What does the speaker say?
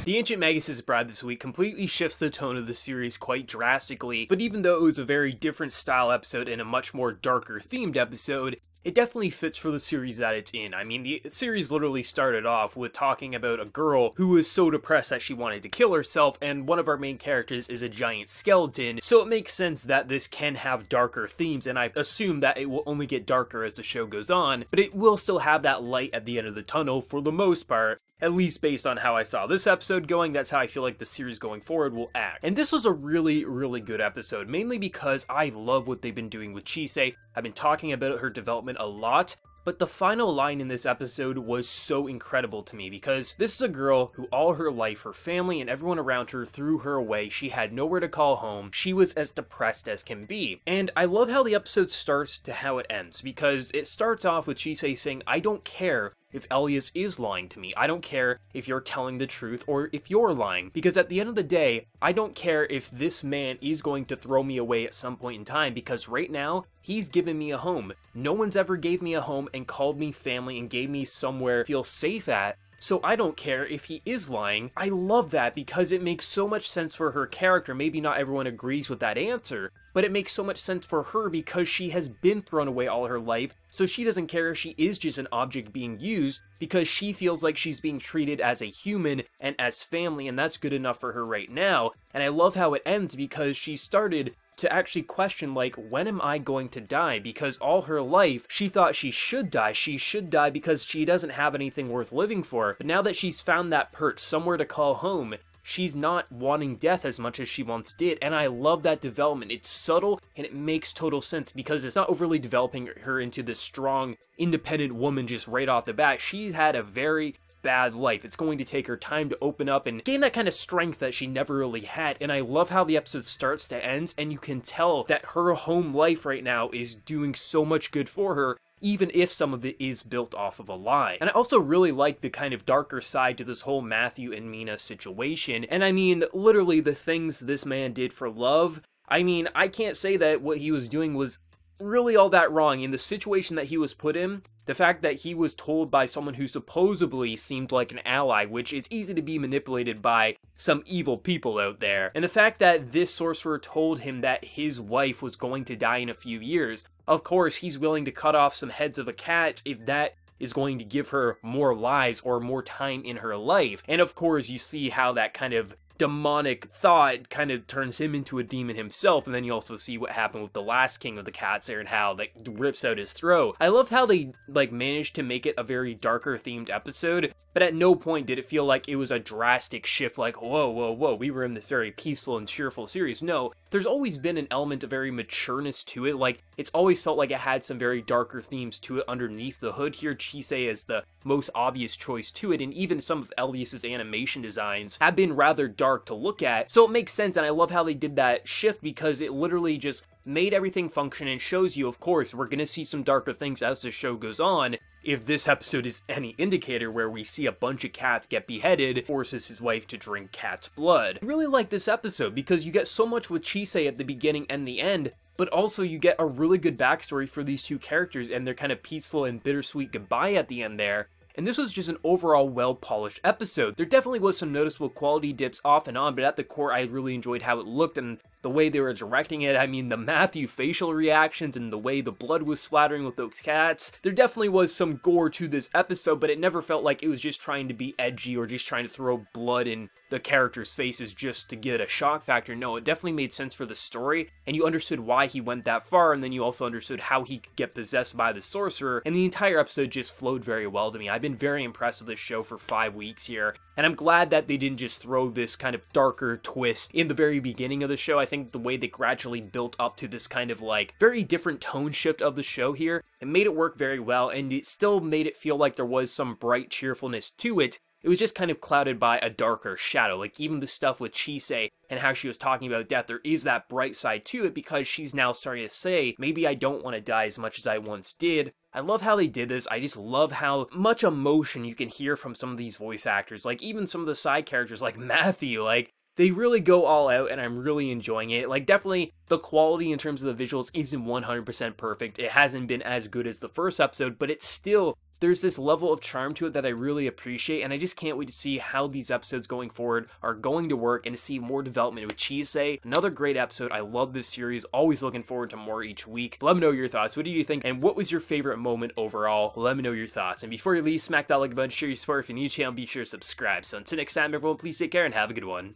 The Ancient Magus' Bride this week completely shifts the tone of the series quite drastically, but even though it was a very different style episode and a much more darker themed episode, it definitely fits for the series that it's in. I mean, the series literally started off with talking about a girl who was so depressed that she wanted to kill herself, and one of our main characters is a giant skeleton, so it makes sense that this can have darker themes, and I assume that it will only get darker as the show goes on, but it will still have that light at the end of the tunnel for the most part. At least based on how I saw this episode going, that's how I feel like the series going forward will act. And this was a really, really good episode, mainly because I love what they've been doing with Chise. I've been talking about her development a lot, but the final line in this episode was so incredible to me because this is a girl who all her life, her family and everyone around her threw her away. She had nowhere to call home. She was as depressed as can be. And I love how the episode starts to how it ends, because it starts off with Chise saying, I don't care if Elias is lying to me. I don't care if you're telling the truth or if you're lying, because at the end of the day, I don't care if this man is going to throw me away at some point in time, because right now, he's given me a home. No one's ever gave me a home and called me family and gave me somewhere to feel safe at. So I don't care if he is lying. I love that because it makes so much sense for her character. Maybe not everyone agrees with that answer, but it makes so much sense for her because she has been thrown away all her life, so she doesn't care if she is just an object being used because she feels like she's being treated as a human and as family, and that's good enough for her right now. And I love how it ends because she started to actually question, like, when am I going to die? Because all her life, she thought she should die. She should die because she doesn't have anything worth living for. But now that she's found that perch, somewhere to call home, she's not wanting death as much as she once did, and I love that development. It's subtle, and it makes total sense, because it's not overly developing her into this strong, independent woman just right off the bat. She's had a very bad life. It's going to take her time to open up and gain that kind of strength that she never really had, and I love how the episode starts to end, and you can tell that her home life right now is doing so much good for her, even if some of it is built off of a lie. And I also really like the kind of darker side to this whole Matthew and Mina situation, and I mean, literally the things this man did for love. I mean, I can't say that what he was doing was really all that wrong. In the situation that he was put in, the fact that he was told by someone who supposedly seemed like an ally, which is easy to be manipulated by some evil people out there, and the fact that this sorcerer told him that his wife was going to die in a few years, of course he's willing to cut off some heads of a cat if that is going to give her more lives or more time in her life. And of course you see how that kind of demonic thought kind of turns him into a demon himself, and then you also see what happened with the last king of the cats there and how that rips out his throat. I love how they managed to make it a very darker themed episode, but at no point did it feel like it was a drastic shift, like whoa, we were in this very peaceful and cheerful series. No, there's always been an element of very matureness to it. Like, it's always felt like it had some very darker themes to it underneath the hood. Here Chise is the most obvious choice to it, and even some of Elias's animation designs have been rather dark to look at, so it makes sense. And I love how they did that shift because it literally just made everything function and shows you, of course, we're gonna see some darker things as the show goes on. If this episode is any indicator, where we see a bunch of cats get beheaded, forces his wife to drink cat's blood. I really like this episode because you get so much with Chise at the beginning and the end, but also you get a really good backstory for these two characters and their kind of peaceful and bittersweet goodbye at the end there. And this was just an overall well-polished episode. There definitely was some noticeable quality dips off and on, but at the core I really enjoyed how it looked and the way they were directing it. I mean, the Matthew facial reactions and the way the blood was splattering with those cats. There definitely was some gore to this episode, but it never felt like it was just trying to be edgy or just trying to throw blood in the characters' faces just to get a shock factor. No, it definitely made sense for the story, and you understood why he went that far, and then you also understood how he could get possessed by the sorcerer, and the entire episode just flowed very well to me. I've been very impressed with this show for 5 weeks here, and I'm glad that they didn't just throw this kind of darker twist in the very beginning of the show. I think the way they gradually built up to this kind of like very different tone shift of the show here, it made it work very well, and it still made it feel like there was some bright cheerfulness to it. It was just kind of clouded by a darker shadow. Like, even the stuff with Chise and how she was talking about death, there is that bright side to it because she's now starting to say, maybe I don't want to die as much as I once did. I love how they did this. I just love how much emotion you can hear from some of these voice actors. Like, even some of the side characters like Matthew, like, they really go all out, and I'm really enjoying it. Like, definitely, the quality in terms of the visuals isn't 100% perfect. It hasn't been as good as the first episode, but it's still there's this level of charm to it that I really appreciate, and I just can't wait to see how these episodes going forward are going to work and to see more development with Chisei. Another great episode. I love this series, always looking forward to more each week. Let me know your thoughts. What did you think, and what was your favorite moment overall? Let me know your thoughts. And before you leave, smack that like button, share your support. If you're new to the channel, be sure to subscribe. So until next time, everyone, please take care and have a good one.